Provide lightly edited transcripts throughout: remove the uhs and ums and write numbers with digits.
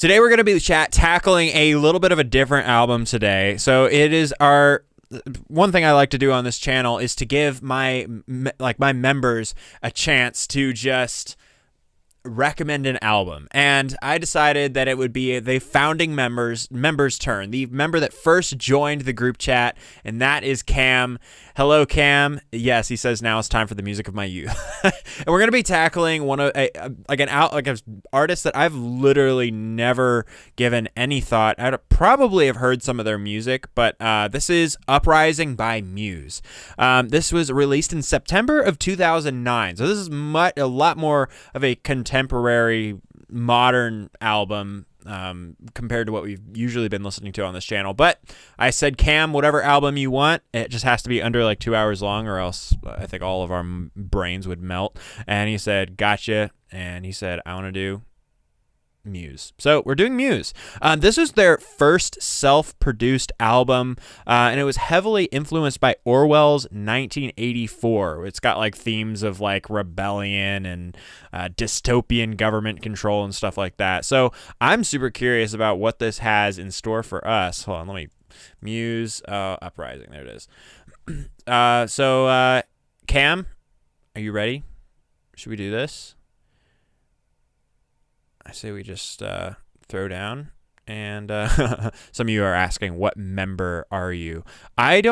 Today we're going to be tackling a little bit of a different album today. So it is one thing I like to do on this channel is to give my members a chance to just recommend an album, and I decided that it would be the founding member's turn, the member that first joined the group chat, and that is Cam. Hello, Cam. Yes, he says now it's time for the music of my youth. And we're gonna be tackling one of an artist that I've literally never given any thought. I'd probably have heard some of their music, but this is Uprising by Muse. This was released in September of 2009, so this is a lot more of a contemporary modern album compared to what we've usually been listening to on this channel. But I said, Cam, whatever album you want, it just has to be under like 2 hours long, or else I think all of our brains would melt. And he said, gotcha. And he said, I want to do Muse. So we're doing Muse. This was their first self-produced album, and it was heavily influenced by Orwell's 1984. It's got like themes of like rebellion and dystopian government control and stuff like that. So I'm super curious about what this has in store for us. Hold on, let me Muse Uprising. There it is. So Cam, are you ready? Should we do this? I say we just throw down, and some of you are asking, what member are you? I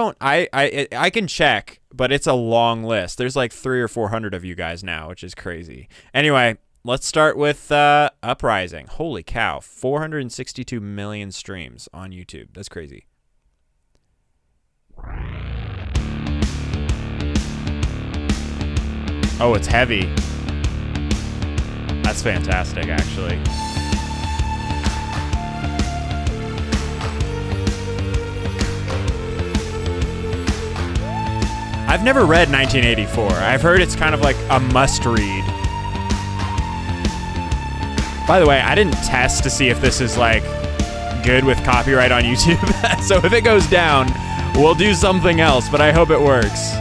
can check, but it's a long list. There's like 300 or 400 of you guys now, which is crazy. Anyway, let's start with Uprising. Holy cow, 462 million streams on YouTube. That's crazy. Oh, it's heavy. That's fantastic, actually. I've never read 1984. I've heard it's kind of like a must-read. By the way, I didn't test to see if this is like good with copyright on YouTube. So if it goes down, we'll do something else, but I hope it works.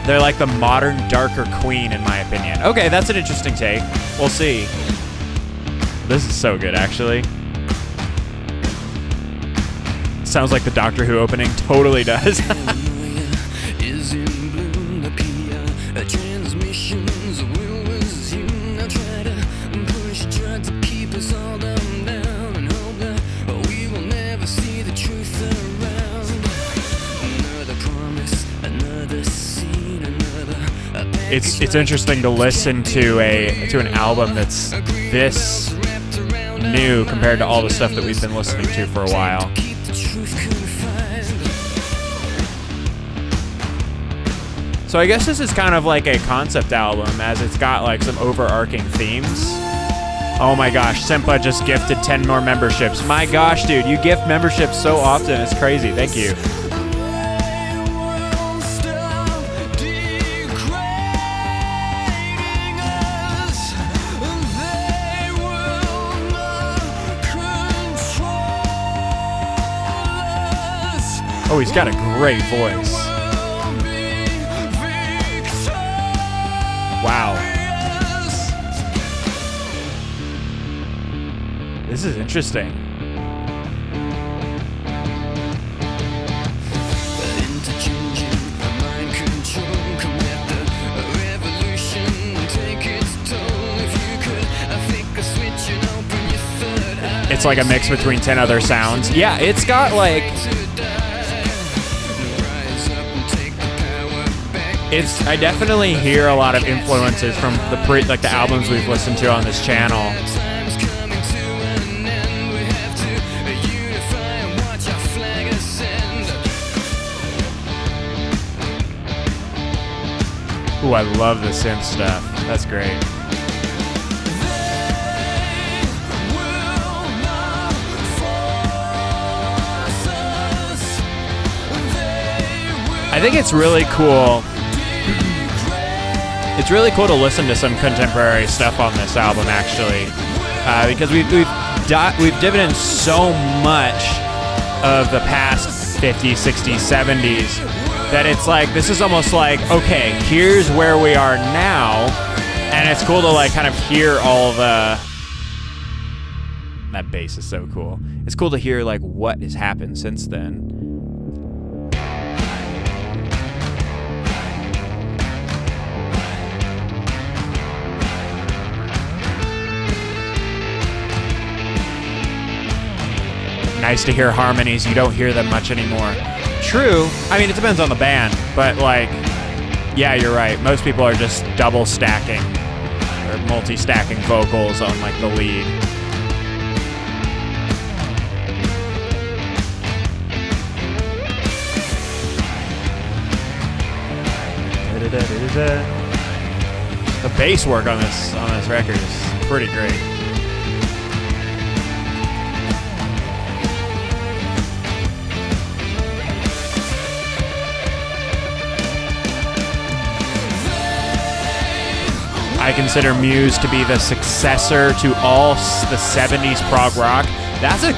They're like the modern, darker Queen, in my opinion. Okay, that's an interesting take. We'll see. This is so good, actually. Sounds like the Doctor Who opening. Totally does. It's interesting to listen to an album that's this new compared to all the stuff that we've been listening to for a while. So I guess this is kind of like a concept album, as it's got like some overarching themes. Oh my gosh, Simpa just gifted 10 more memberships. My gosh, dude, you gift memberships so often. It's crazy. Thank you. Oh, he's got a great voice. Wow. This is interesting. It's like a mix between 10 other sounds. Yeah, it's got like... I definitely hear a lot of influences from the albums we've listened to on this channel. Ooh, I love the synth stuff. That's great. I think it's really cool. It's really cool to listen to some contemporary stuff on this album, actually, because we've dived in so much of the past 50s, 60s, 70s that it's like, this is almost like, okay, here's where we are now, and it's cool to like kind of hear all the That bass is so cool. It's cool to hear like what has happened since then. Nice to hear harmonies. You don't hear them much anymore. True. I mean, it depends on the band, but like, yeah, you're right. Most people are just double stacking or multi-stacking vocals on like the lead. The bass work on this record is pretty great. I consider Muse to be the successor to all the 70s prog rock. That'd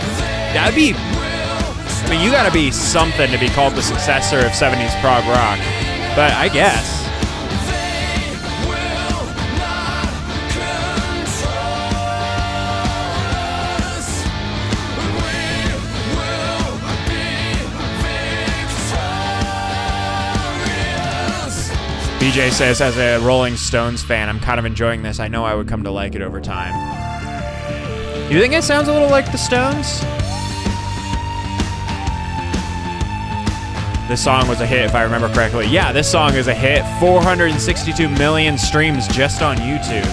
be, I mean, you gotta be something to be called the successor of 70s prog rock. But I guess. BJ says, as a Rolling Stones fan, I'm kind of enjoying this. I know I would come to like it over time. You think it sounds a little like the Stones? This song was a hit, if I remember correctly. Yeah, this song is a hit. 462 million streams just on YouTube.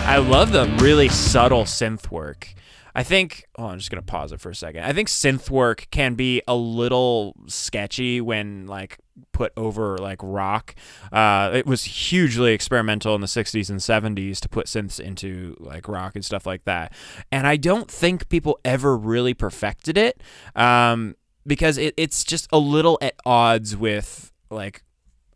I love the really subtle synth work. I think, I'm just going to pause it for a second. I think synth work can be a little sketchy when like put over like rock. It was hugely experimental in the 60s and 70s to put synths into like rock and stuff like that. And I don't think people ever really perfected it because it's just a little at odds with like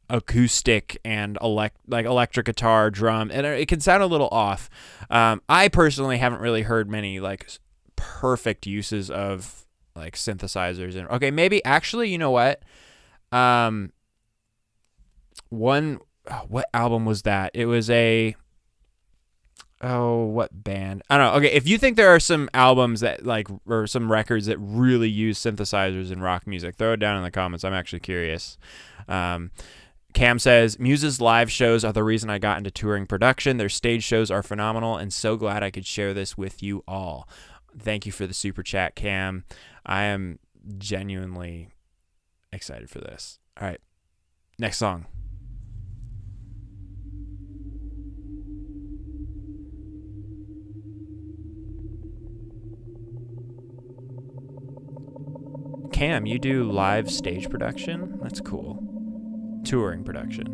acoustic and electric guitar, drum, and it can sound a little off. I personally haven't really heard many like perfect uses of like synthesizers. And okay, maybe actually, you know what? What album was that? It was what band? I don't know. Okay, if you think there are some albums that like, or some records that really use synthesizers in rock music, throw it down in the comments. I'm actually curious. Cam says, Muse's live shows are the reason I got into touring production. Their stage shows are phenomenal and so glad I could share this with you all. Thank you for the super chat, Cam. I am genuinely excited for this. All right, next song. Cam, you do live stage production? That's cool. Touring production.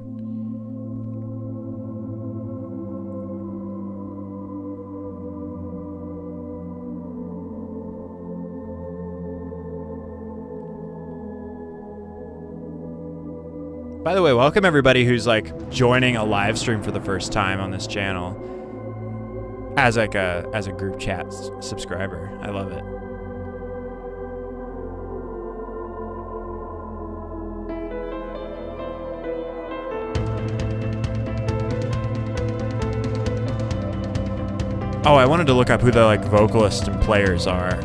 By the way, welcome everybody who's like joining a live stream for the first time on this channel as like a group chat subscriber. I love it. Oh, I wanted to look up who the like vocalists and players are.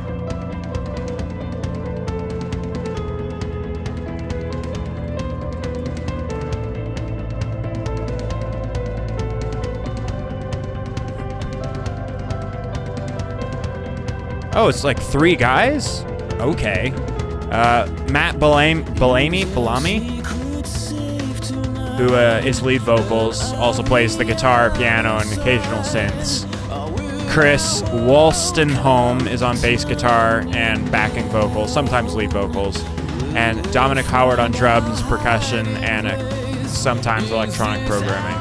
Oh, it's like 3 guys? Okay. Matt Bellamy, who is lead vocals, also plays the guitar, piano, and occasional synths. Chris Wolstenholme is on bass guitar and backing vocals, sometimes lead vocals. And Dominic Howard on drums, percussion, and sometimes electronic programming.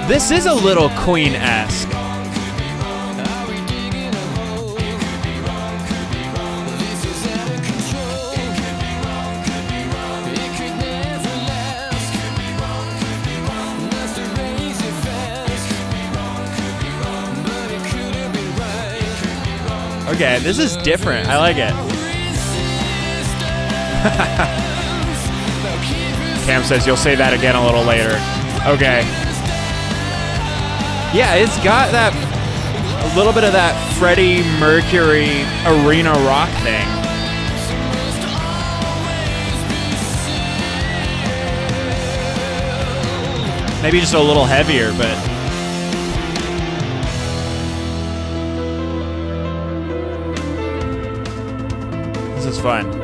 This is a little Queen-esque. Okay, this is different. I like it. Cam says you'll say that again a little later. Okay. Yeah, it's got that, a little bit of that Freddie Mercury arena rock thing. Maybe just a little heavier, but this is fun.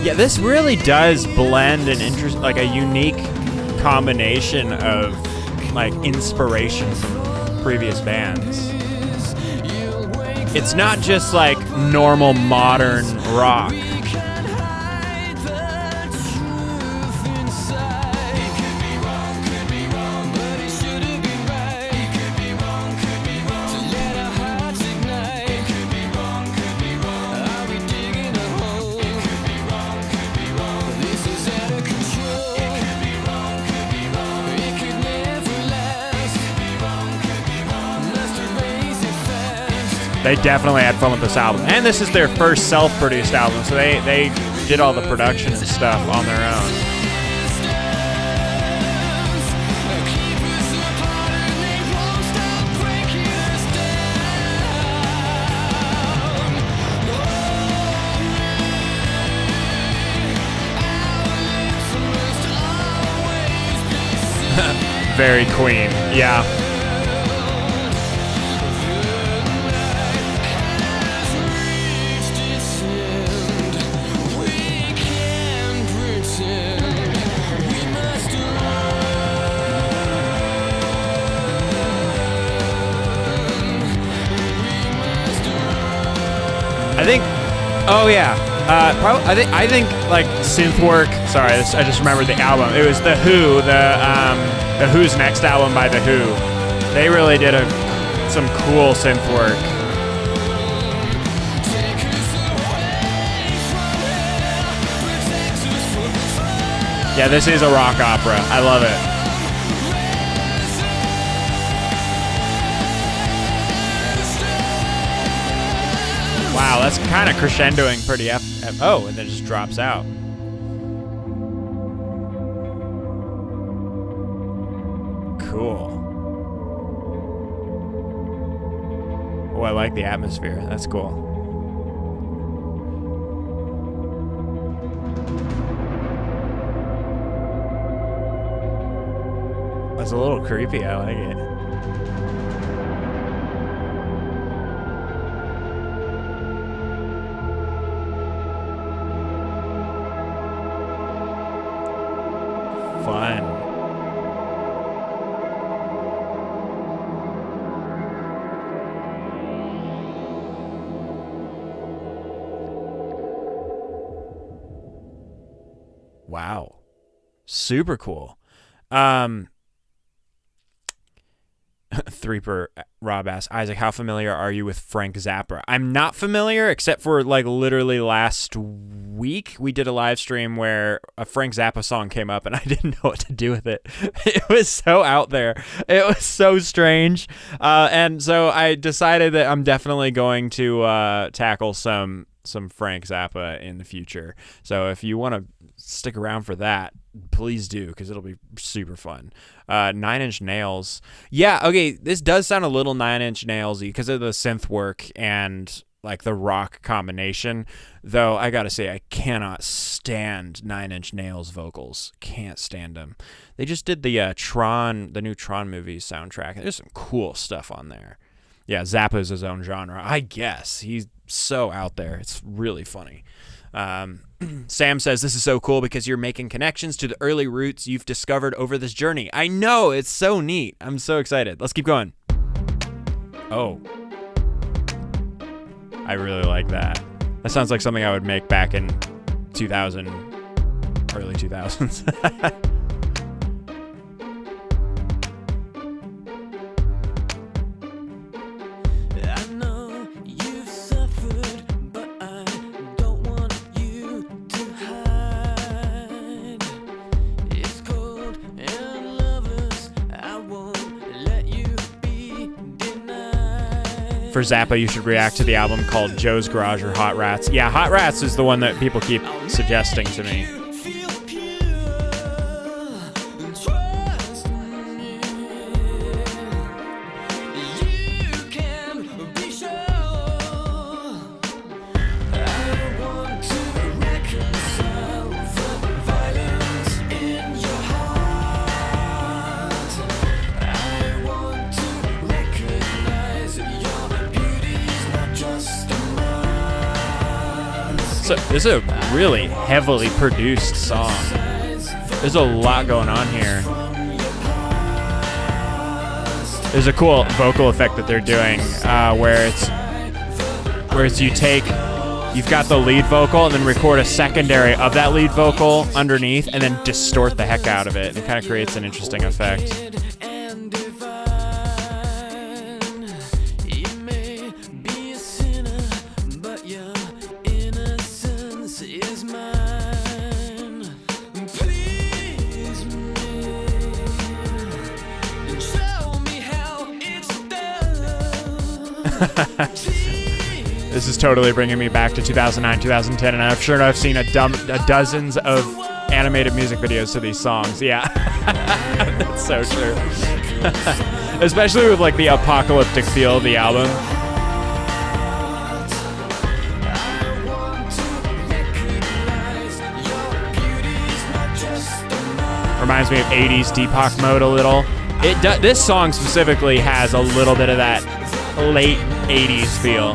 Yeah, this really does blend an interest, like a unique combination of like inspiration from previous bands. It's not just like normal modern rock. They definitely had fun with this album. And this is their first self-produced album, so they did all the production and stuff on their own. Very Queen, yeah. I think, oh yeah, I think like synth work. Sorry, I just remembered the album. It was the Who, the Who's next album by the Who. They really did some cool synth work. Yeah, this is a rock opera. I love it. Wow, that's kind of crescendoing pretty oh, and then it just drops out. Cool. Oh, I like the atmosphere. That's cool. That's a little creepy. I like it. Fun. Wow. Super cool. Threeper Rob asks, Isaac, how familiar are you with Frank Zappa? I'm not familiar, except for like literally last week we did a live stream where a Frank Zappa song came up and I didn't know what to do with it. It was so out there. It was so strange. And so I decided that I'm definitely going to tackle some Frank Zappa in the future. So if you want to stick around for that, please do, because it'll be super fun. 9 Inch Nails. Yeah, okay, this does sound a little 9 Inch Nails-y because of the synth work and like the rock combination. Though I gotta say, I cannot stand 9 Inch Nails vocals. Can't stand them. They just did the new Tron movie soundtrack. There's some cool stuff on there. Yeah, Zappa's his own genre, I guess. He's so out there. It's really funny. Sam says, this is so cool because you're making connections to the early roots you've discovered over this journey. I know, it's so neat. I'm so excited. Let's keep going. Oh. I really like that. That sounds like something I would make back in 2000, early 2000s. for Zappa, you should react to the album called Joe's Garage or Hot Rats. Yeah, Hot Rats is the one that people keep suggesting to me. So this is a really heavily produced song. There's a lot going on here. There's a cool vocal effect that they're doing where it's you've got the lead vocal and then record a secondary of that lead vocal underneath and then distort the heck out of it. It kind of creates an interesting effect. This is totally bringing me back to 2009, 2010, and I'm sure I've seen dozens of animated music videos to these songs. Yeah, that's so true. Especially with like the apocalyptic feel of the album. Reminds me of 80s Deepak mode a little. This song specifically has a little bit of that late 80s feel.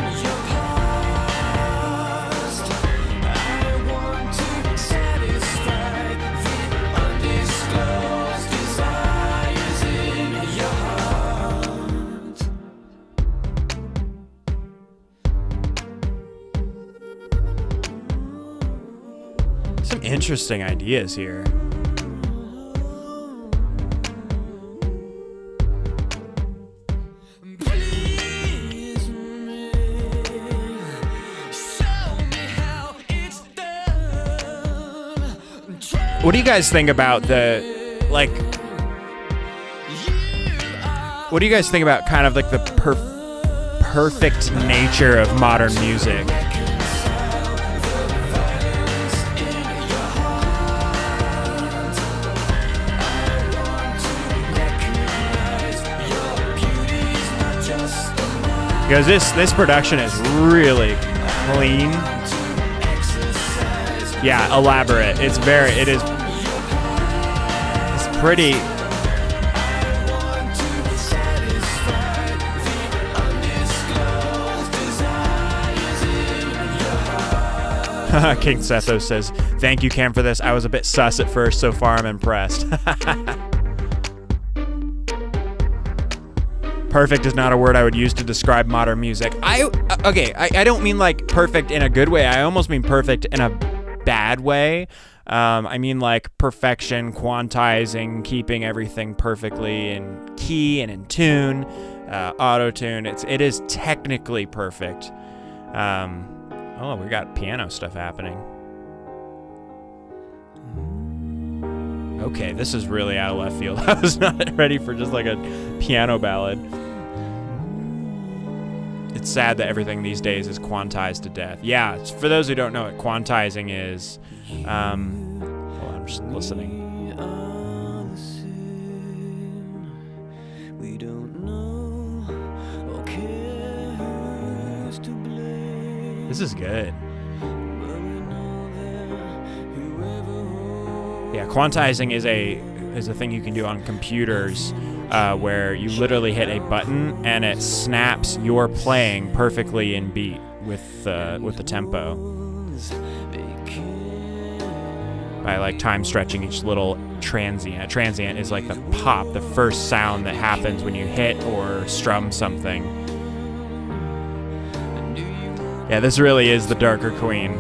Some interesting ideas here. What do you guys think about what do you guys think about kind of like the perfect nature of modern music? Because this production is really clean. Yeah, elaborate. It's pretty. King Setho says, "Thank you, Cam, for this. I was a bit sus at first. So far, I'm impressed." Perfect is not a word I would use to describe modern music. I don't mean like perfect in a good way. I almost mean perfect in a bad way. I mean like perfection, quantizing, keeping everything perfectly in key and in tune, auto-tune. It is technically perfect. Oh, we got piano stuff happening. Okay, this is really out of left field. I was not ready for just like a piano ballad. It's sad that everything these days is quantized to death. Yeah, for those who don't know what quantizing is, hold on, I'm just listening. This is good. Yeah, quantizing is a thing you can do on computers where you literally hit a button and it snaps your playing perfectly in beat with the tempo by like time stretching each little transient. A transient is like the pop, the first sound that happens when you hit or strum something. Yeah, this really is the Darker Queen.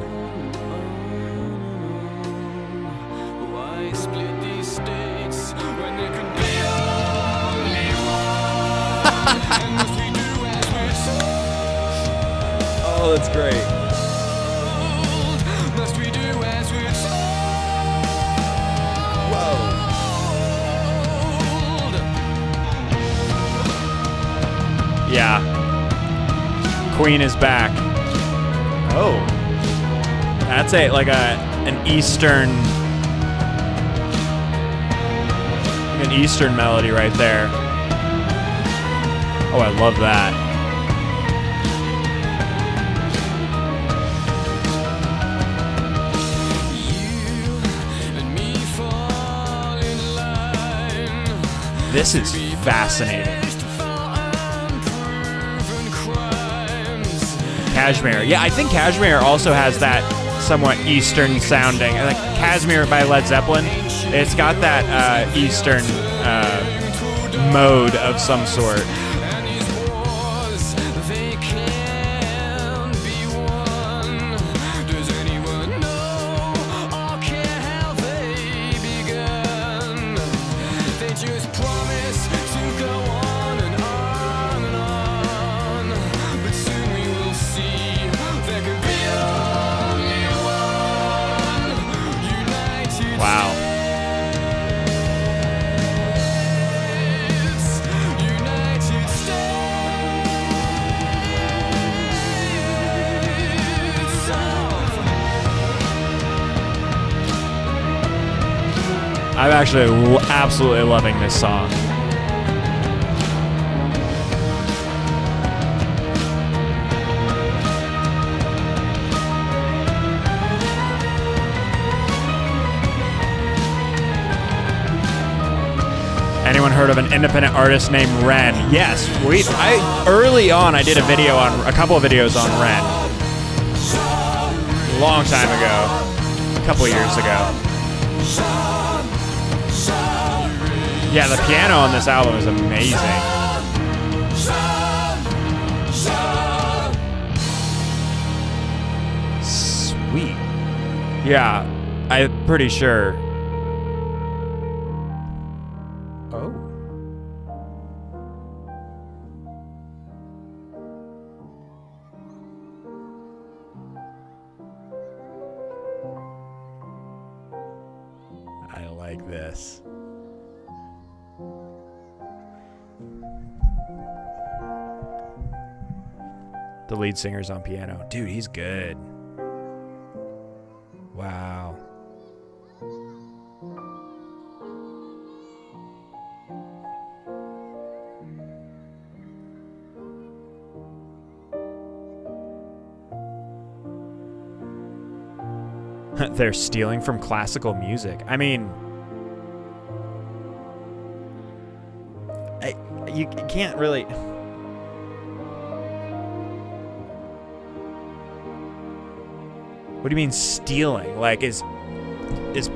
Oh, that's great. Whoa. Yeah. Queen is back. Oh, that's an Eastern melody right there. Oh, I love that. This is fascinating. Kashmir. Yeah, I think Kashmir also has that somewhat Eastern sounding. Like Kashmir by Led Zeppelin, it's got that Eastern mode of some sort. Wow. I'm actually absolutely loving this song. Anyone heard of an independent artist named Ren? Yes, early on I did a couple of videos on Ren. A long time ago, a couple years ago. Yeah, the piano on this album is amazing. Sweet. Yeah, I'm pretty sure. Oh. I like this. The lead singer's on piano. Dude, he's good. Wow. They're stealing from classical music. I mean, you can't really... What do you mean stealing? Like, is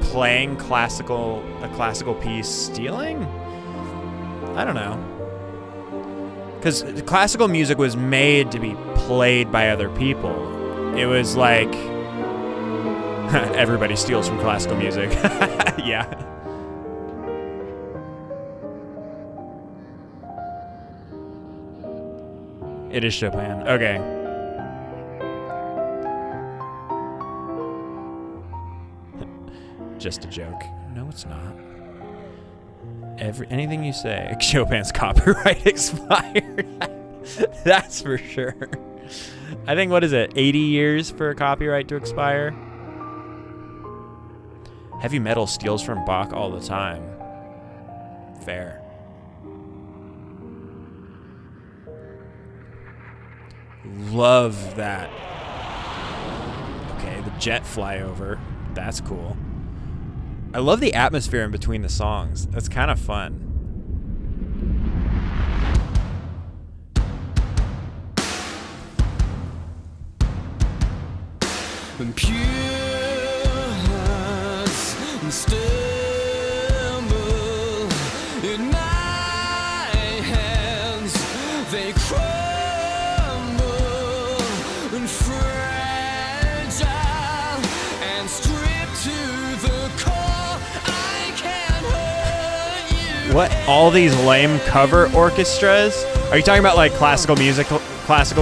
playing a classical piece stealing? I don't know. Because classical music was made to be played by other people. It was like... Everybody steals from classical music. Yeah. It is Chopin. Okay. Just a joke. No, it's not. Anything you say, Chopin's copyright expired. That's for sure. I think, what is it, 80 years for a copyright to expire? Heavy metal steals from Bach all the time. Fair. Love that. Okay, the jet flyover. That's cool. I love the atmosphere in between the songs. That's kind of fun. When pure hearts stumble in my hands, they crumble and fragile and stripped to the core. I can't hurt you. What? All these lame cover orchestras? Are you talking about like classical music covers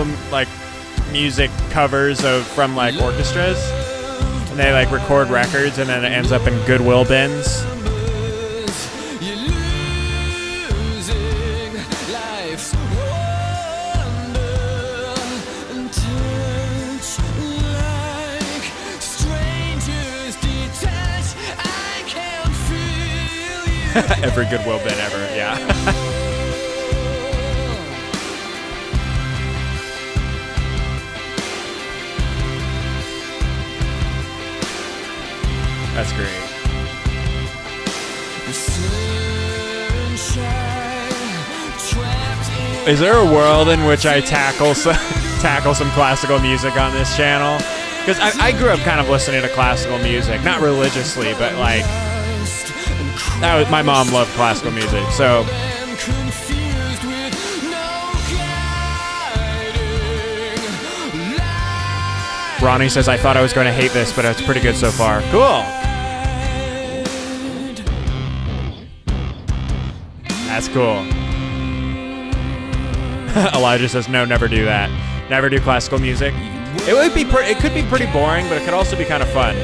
from like orchestras? And they like record records and then it ends up in Goodwill bins. Every Goodwill bin ever, yeah. That's great. Is there a world in which I tackle some classical music on this channel? Because I grew up kind of listening to classical music, not religiously, but like my mom loved classical music, so. Ronnie says, I thought I was going to hate this, but it's pretty good so far. Cool. That's cool. Elijah says, no, never do that. Never do classical music. It could be pretty boring, but it could also be kind of fun.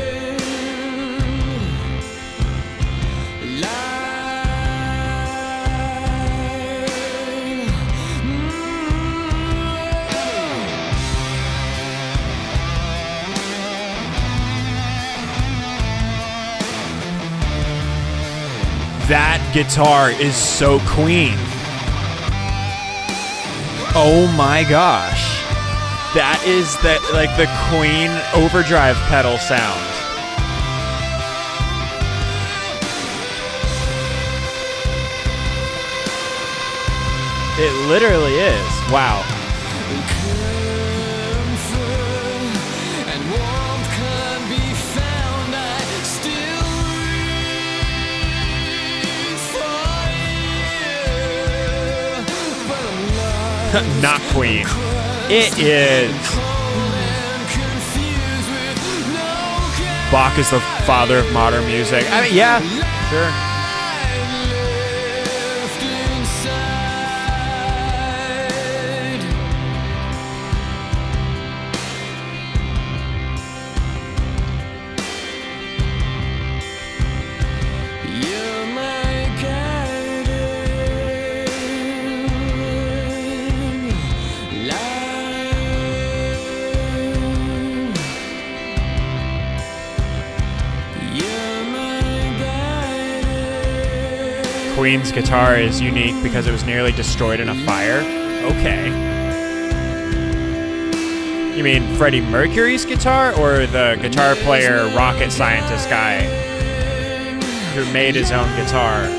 That guitar is so Queen. Oh my gosh. That is like the Queen overdrive pedal sound. It literally is. Wow. Not Queen. It is. Bach is the father of modern music. I mean, yeah, sure. Queen's guitar is unique because it was nearly destroyed in a fire. Okay. You mean Freddie Mercury's guitar or the guitar player, rocket scientist guy who made his own guitar?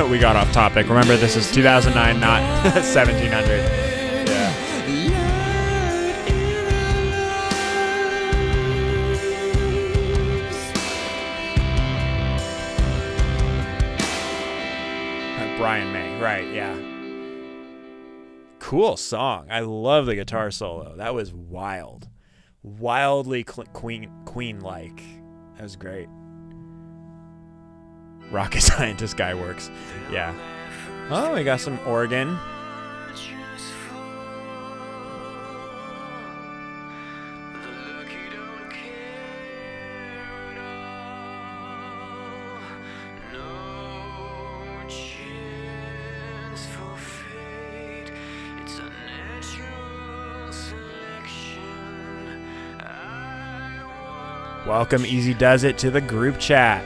We got off topic. Remember, this is 2009, not 1700. Brian May, right, yeah. Cool song. I love the guitar solo. That was wild. Wildly Queen-like. That was great. Rocket scientist guy works. Yeah. Oh, we got some organ. Welcome Easy Does It to the group chat.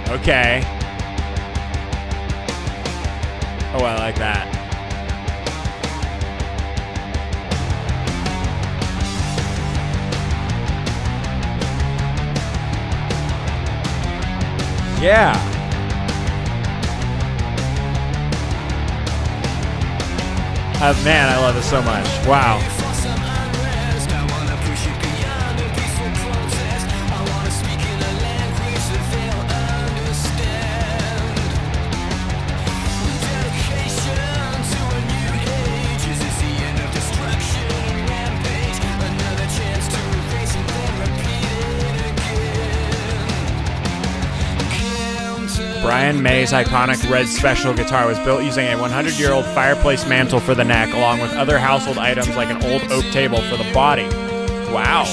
Okay. Oh, I like that. Yeah. Man, I love it so much. Wow. Brian May's iconic red special guitar was built using a 100-year-old fireplace mantle for the neck, along with other household items like an old oak table for the body. Wow.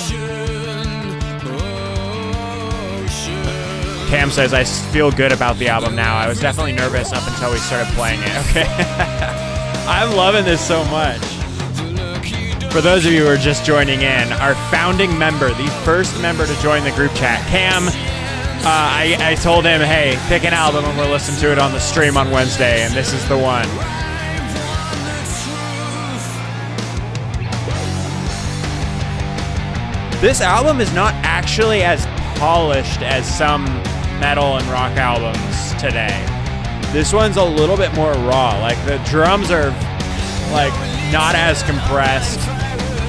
Cam says, I feel good about the album now. I was definitely nervous up until we started playing it. Okay. I'm loving this so much. For those of you who are just joining in, our founding member, the first member to join the group chat, Cam, I told him, hey, pick an album and we'll listen to it on the stream on Wednesday, and this is the one. This album is not actually as polished as some metal and rock albums today. This one's a little bit more raw. Like, the drums are, like, not as compressed.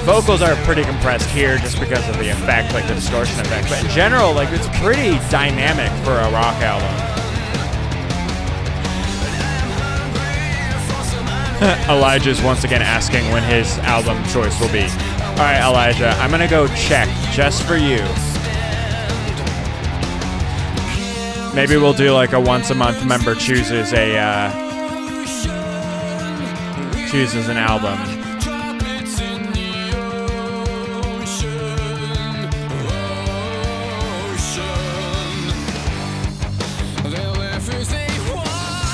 Vocals are pretty compressed here just because of the effect, like the distortion effect. But in general, like, it's pretty dynamic for a rock album. Elijah's once again asking when his album choice will be. All right, Elijah, I'm gonna go check just for you. Maybe we'll do like a once a month member chooses an album.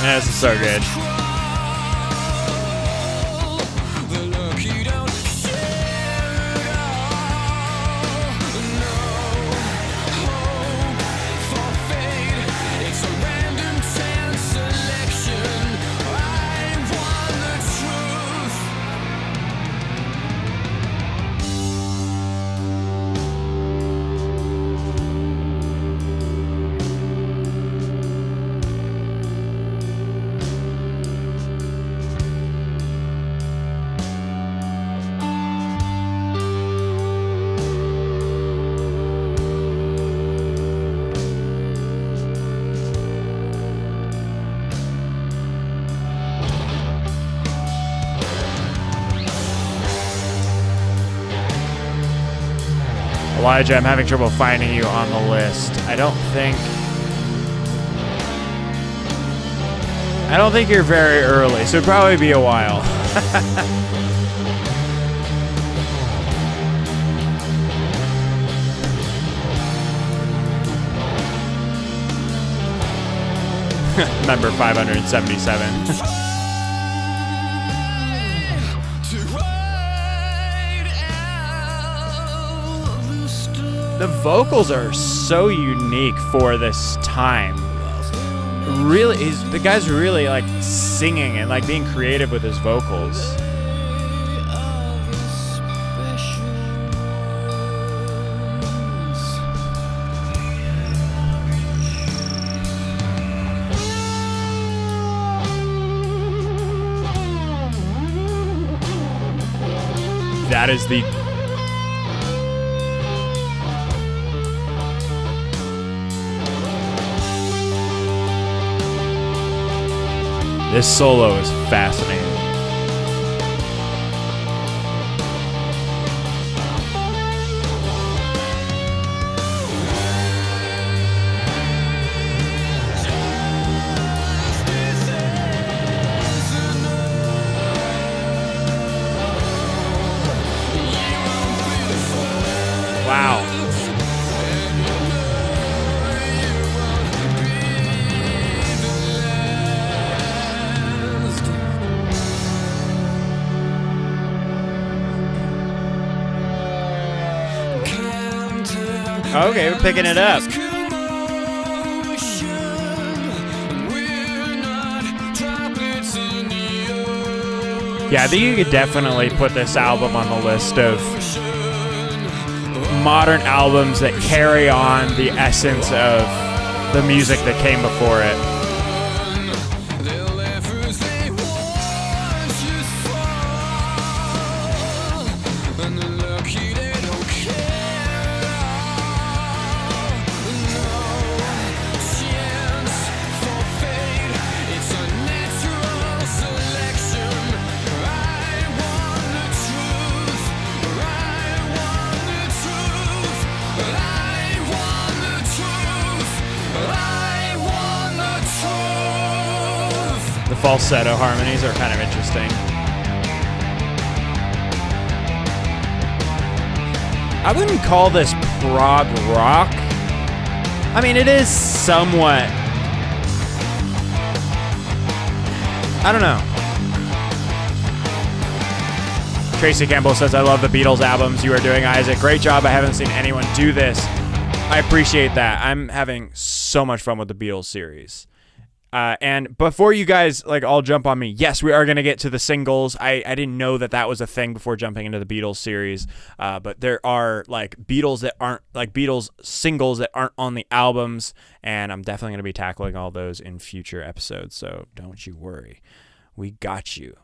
This is so good. Elijah, I'm having trouble finding you on the list. I don't think you're very early, so it'd probably be a while. Number 577. The vocals are so unique for this time. Really, the guy's really like singing and like being creative with his vocals. That is the This solo is fascinating. Wow. Okay, we're picking it up. Yeah, I think you could definitely put this album on the list of modern albums that carry on the essence of the music that came before it. Falsetto harmonies are kind of interesting. I wouldn't call this prog rock. I mean, it is somewhat. I don't know. Tracy Campbell says, I love the Beatles albums you are doing, Isaac. Great job. I haven't seen anyone do this. I appreciate that. I'm having so much fun with the Beatles series. And before you guys like all jump on me, yes, we are going to get to the singles. I didn't know that was a thing before jumping into the Beatles series. But there are like Beatles singles that aren't on the albums. And I'm definitely going to be tackling all those in future episodes. So don't you worry. We got you.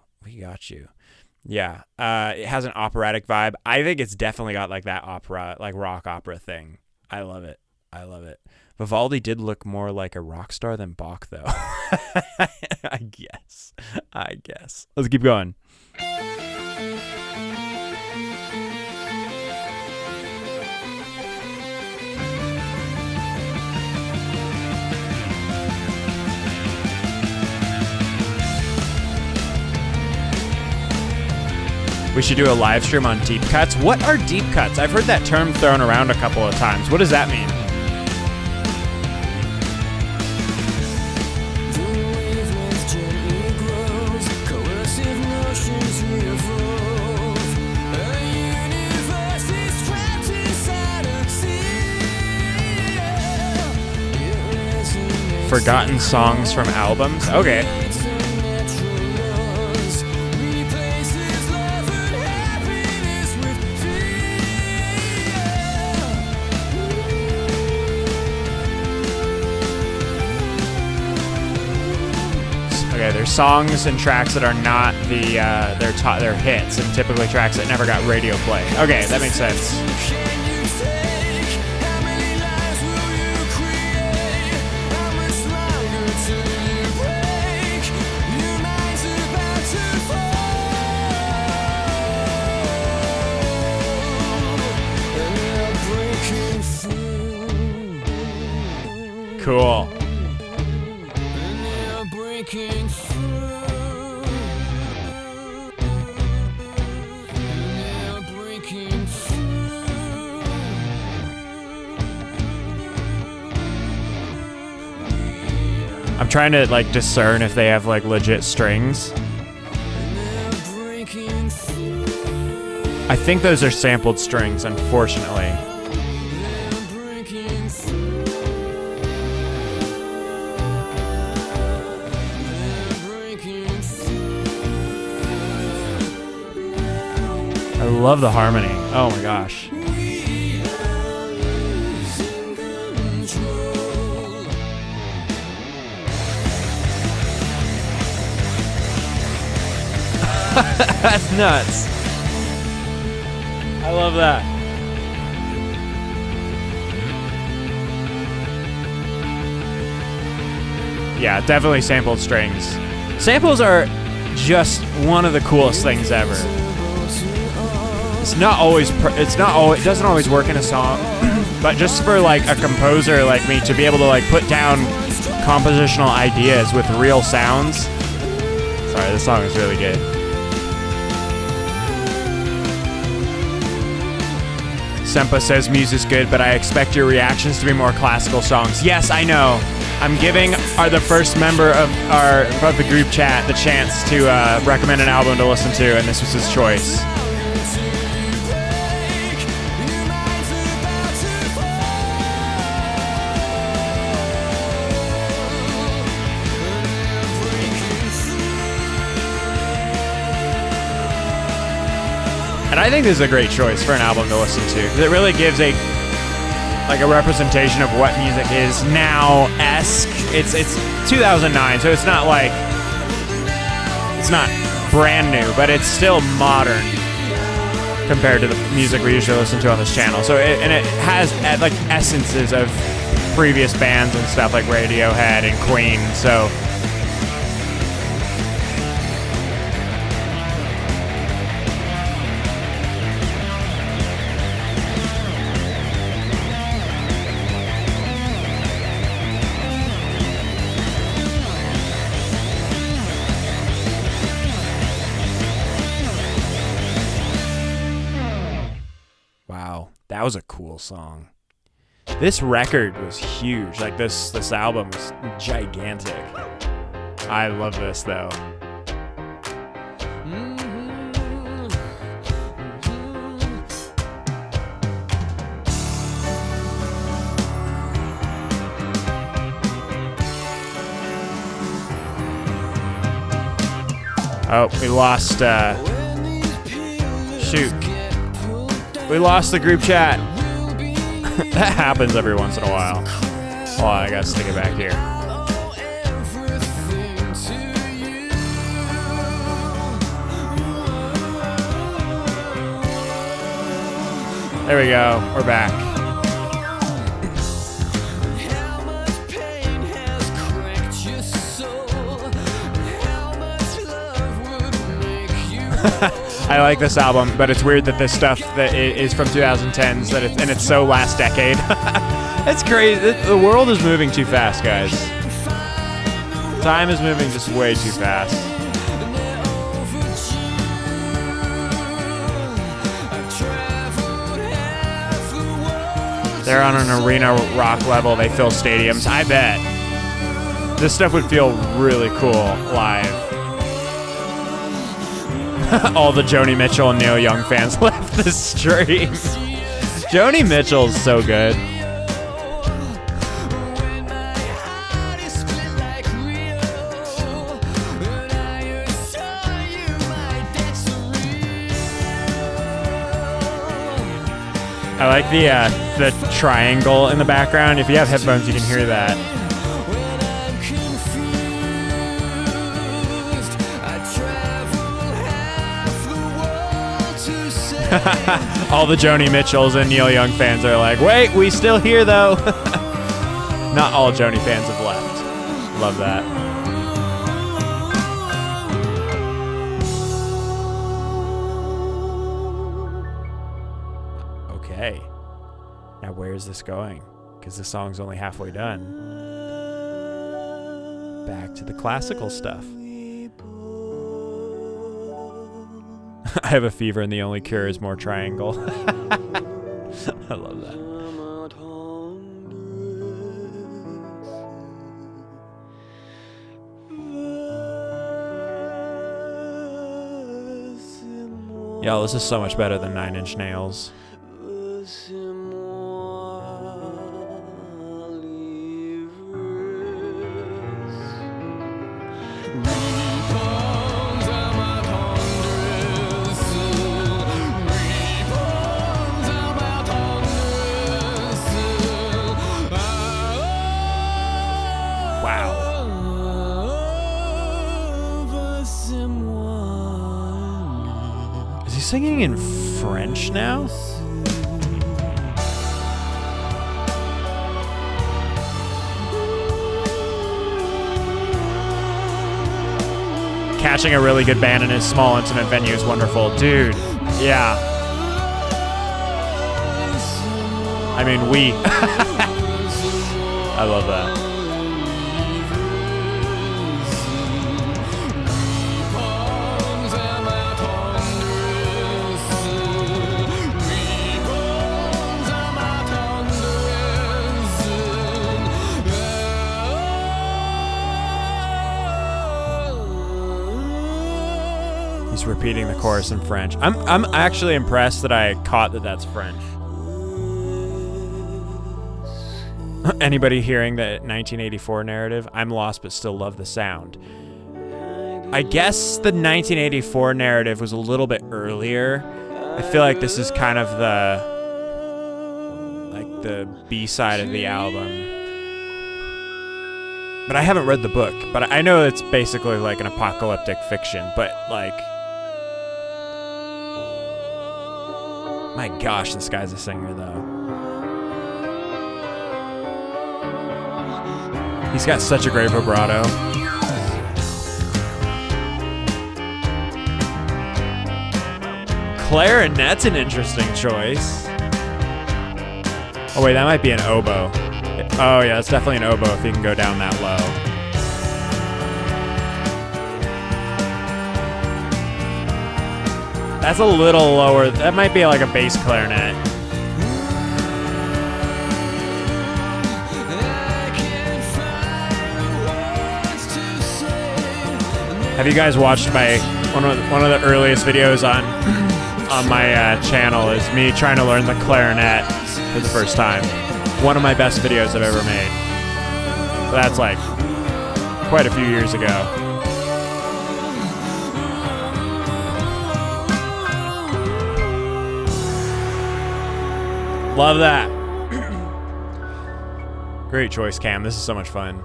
Yeah. It has an operatic vibe. I think it's definitely got like that opera, like rock opera thing. I love it. Vivaldi did look more like a rock star than Bach, though. I guess. Let's keep going. We should do a live stream on deep cuts. What are deep cuts? I've heard that term thrown around a couple of times. What does that mean? Forgotten songs from albums? Okay. Okay, there's songs and tracks that are not their hits, and typically tracks that never got radio play. Okay, that makes sense. Cool. I'm trying to like discern if they have like legit strings. I think those are sampled strings, unfortunately. I love the harmony. Oh my gosh. That's nuts. I love that. Yeah, definitely sampled strings. Samples are just one of the coolest things ever. It doesn't always work in a song, but just for like a composer like me to be able to like put down compositional ideas with real sounds. Sorry, this song is really good. Sempa says Muse is good, but I expect your reactions to be more classical songs. Yes, I know. I'm giving the first member of the group chat the chance to recommend an album to listen to, and this was his choice. And I think this is a great choice for an album to listen to, because it really gives a representation of what music is now-esque. It's 2009, so it's not brand new, but it's still modern compared to the music we usually listen to on this channel. So it has like essences of previous bands and stuff like Radiohead and Queen. So. That was a cool song. This record was huge. Like this album was gigantic. I love this though. Oh, we lost, shoot. We lost the group chat. That happens every once in a while. Oh, I gotta stick it back here. There we go. We're back. I like this album, but it's weird that this stuff that is from 2010s and it's so last decade. It's crazy. The world is moving too fast, guys. Time is moving just way too fast. They're on an arena rock level. They fill stadiums. I bet. This stuff would feel really cool live. All the Joni Mitchell and Neil Young fans left the stream. Joni Mitchell's so good. I like the triangle in the background. If you have headphones, you can hear that. All the Joni Mitchells and Neil Young fans are like, wait, we still here though. Not all Joni fans have left. Love that. Okay. Now where is this going? Because the song's only halfway done. Back to the classical stuff. I have a fever and the only cure is more triangle. I love that. Yo, this is so much better than 9 Inch Nails. Singing in French now? Catching a really good band in a small intimate venue is wonderful. Dude, yeah. I mean, I love that. Repeating the chorus in French. I'm actually impressed that I caught that that's French. Anybody hearing the 1984 narrative? I'm lost but still love the sound. I guess the 1984 narrative was a little bit earlier. I feel like this is kind of the B-side of the album. But I haven't read the book, but I know it's basically like an apocalyptic fiction, but like, my gosh, this guy's a singer, though. He's got such a great vibrato. Clarinet's an interesting choice. Oh, wait, that might be an oboe. Oh, yeah, it's definitely an oboe if you can go down that low. That's a little lower. That might be like a bass clarinet. Have you guys watched my one of the earliest videos on my channel is me trying to learn the clarinet for the first time. One of my best videos I've ever made. So that's like quite a few years ago. Love that. Great choice, Cam. This is so much fun.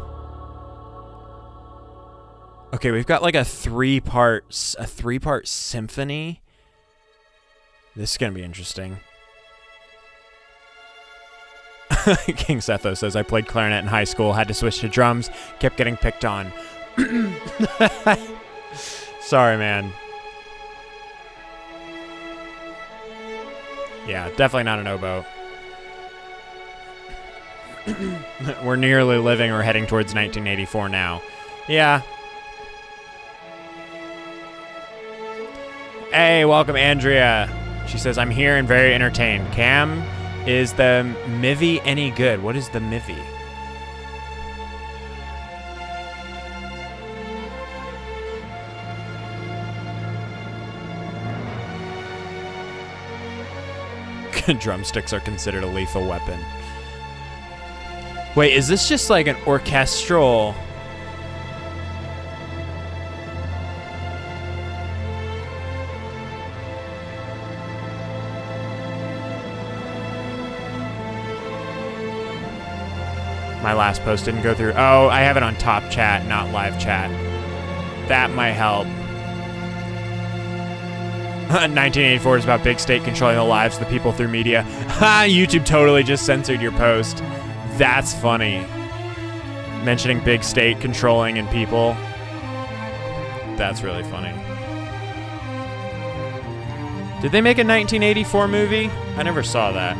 Okay, we've got like a three-part symphony. This is gonna be interesting. King Setho says, I played clarinet in high school, had to switch to drums, kept getting picked on. Sorry, man. Yeah, definitely not an oboe. We're nearly living or heading towards 1984 now. Yeah. Hey, welcome, Andrea. She says, I'm here and very entertained. Cam, is the Mivy any good? What is the Mivy? Drumsticks are considered a lethal weapon. Wait, is this just like an orchestral... My last post didn't go through. Oh, I have it on top chat, not live chat. That might help. 1984 is about big state controlling the lives of the people through media. Ha! YouTube totally just censored your post. That's funny. Mentioning big state controlling and people. That's really funny. Did they make a 1984 movie? I never saw that.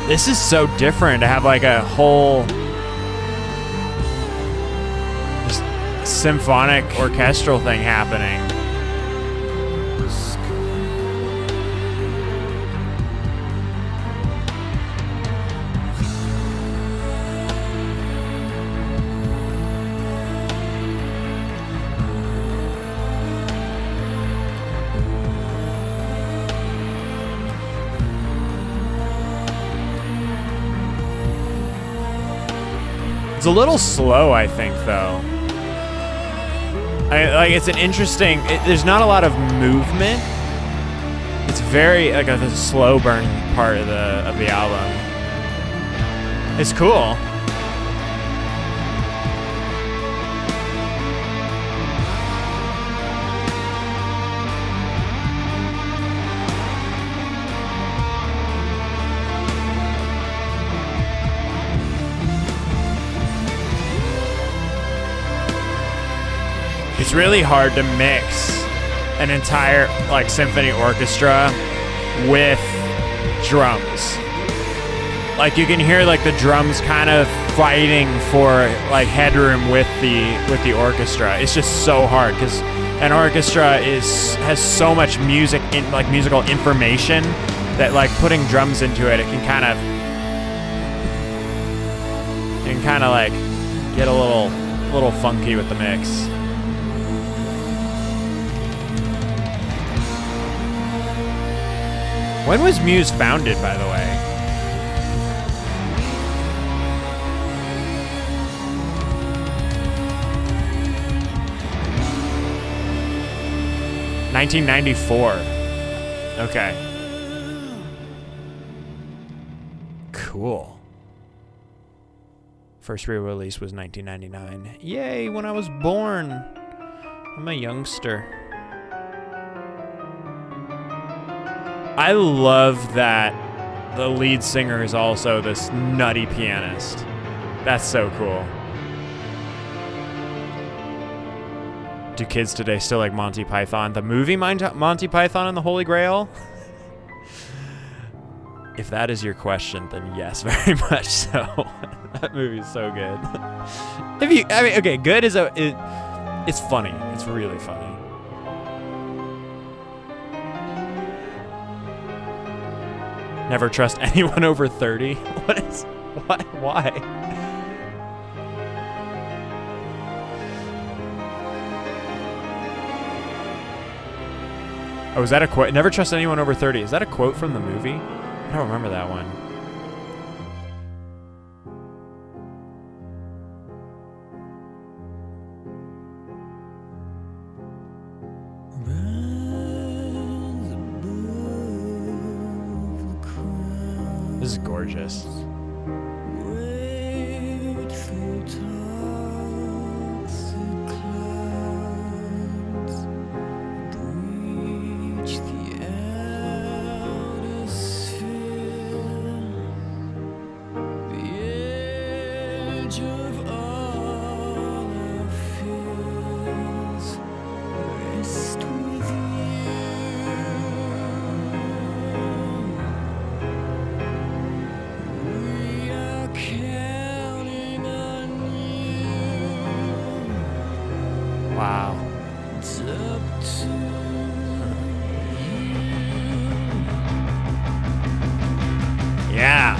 This is so different to have like a whole just symphonic orchestral thing happening. It's a little slow, I think, though. It's an interesting... there's not a lot of movement. It's very like a slow burn part of the album. It's cool. It's really hard to mix an entire like symphony orchestra with drums. Like you can hear like the drums kind of fighting for like headroom with the orchestra. It's just so hard because an orchestra has so much music in like musical information that like putting drums into it, it can kind of like get a little funky with the mix. When was Muse founded, by the way? $1994. Okay. Cool. First re-release was 1999. Yay, when I was born. I'm a youngster. I love that the lead singer is also this nutty pianist. That's so cool. Do kids today still like Monty Python? The movie Monty Python and the Holy Grail? If that is your question, then yes, very much so. That movie's so good. I mean, okay, good is it's funny. It's really funny. Never trust anyone over 30. What? Why? Oh, is that a quote? Never trust anyone over 30. Is that a quote from the movie? I don't remember that one. This is gorgeous. Wow. Yeah.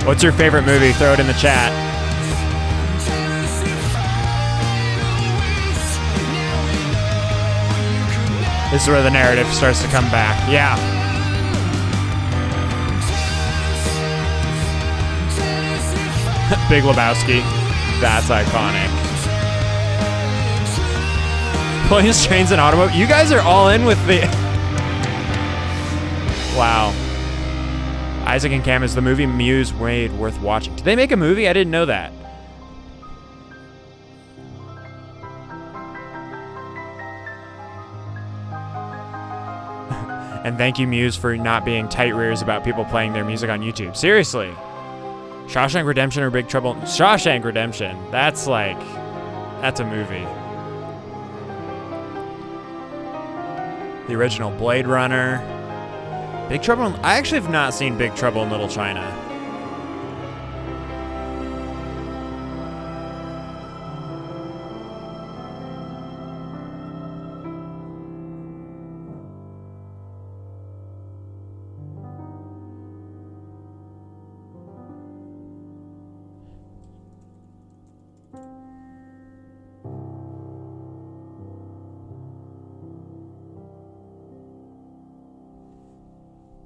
What's your favorite movie? Throw it in the chat. This is where the narrative starts to come back. Yeah. Big Lebowski. That's iconic. Planes, Trains, and Automobiles. You guys are all in with the... Wow. Isaac and Cam, is the movie Muse made worth watching? Did they make a movie? I didn't know that. And thank you, Muse, for not being tight rears about people playing their music on YouTube. Seriously. Shawshank Redemption or Big Trouble? Shawshank Redemption. That's a movie. The original Blade Runner. Big Trouble I actually have not seen Big Trouble in Little China.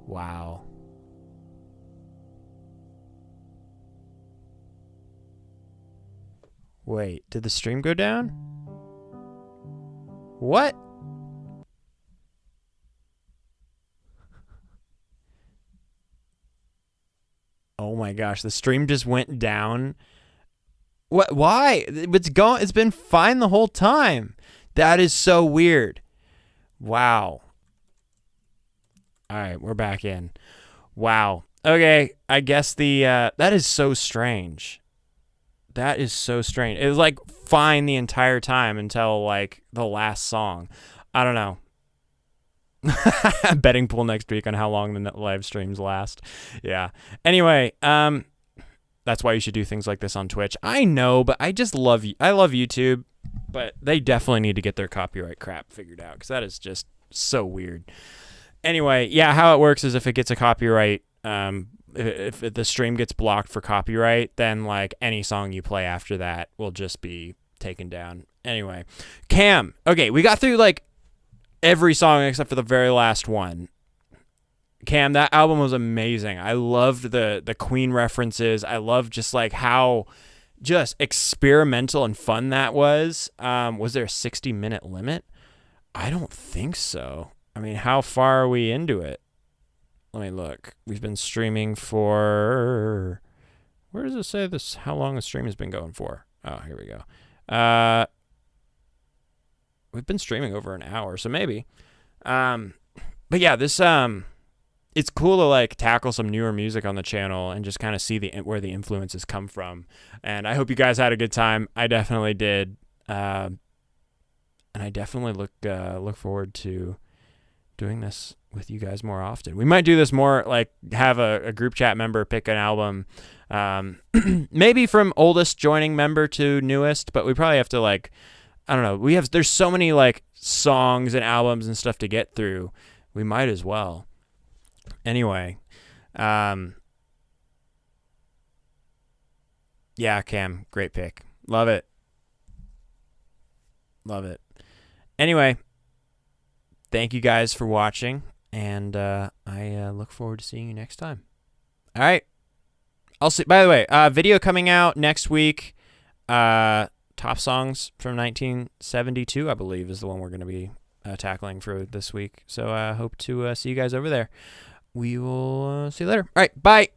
Wow. Wait, did the stream go down? What? Oh my gosh, the stream just went down. What? Why? It's been fine the whole time. That is so weird. Wow. All right, we're back in. Wow. Okay, I guess that is so strange. That is so strange. It was like fine the entire time until like the last song. I don't know. Betting pool next week on how long the live streams last. Yeah. Anyway, that's why you should do things like this on Twitch. I know, but I love YouTube, but they definitely need to get their copyright crap figured out because that is just so weird. Anyway, yeah, how it works is if it gets a copyright, if the stream gets blocked for copyright, then like any song you play after that will just be taken down. Anyway, Cam, okay, we got through like every song except for the very last one. Cam, that album was amazing. I loved the Queen references. I loved just like how just experimental and fun that was. Was there a 60-minute limit? I don't think so. I mean, how far are we into it? Let me look. We've been streaming for... Where does it say this? How long the stream has been going for? Oh, here we go. we've been streaming over an hour, so maybe. But yeah, this it's cool to like tackle some newer music on the channel and just kind of see where the influences come from. And I hope you guys had a good time. I definitely did. And I definitely look forward to doing this with you guys more often. We might do this more, like have a group chat member pick an album, maybe from oldest joining member to newest, but we probably have to like, I don't know. There's so many like songs and albums and stuff to get through. We might as well. Anyway, yeah, Cam, great pick. Love it. Love it. Anyway, thank you guys for watching, and I look forward to seeing you next time. All right. I'll see. By the way, video coming out next week. Top songs from 1972, I believe, is the one we're going to be tackling for this week. So I hope to see you guys over there. We will see you later. All right. Bye.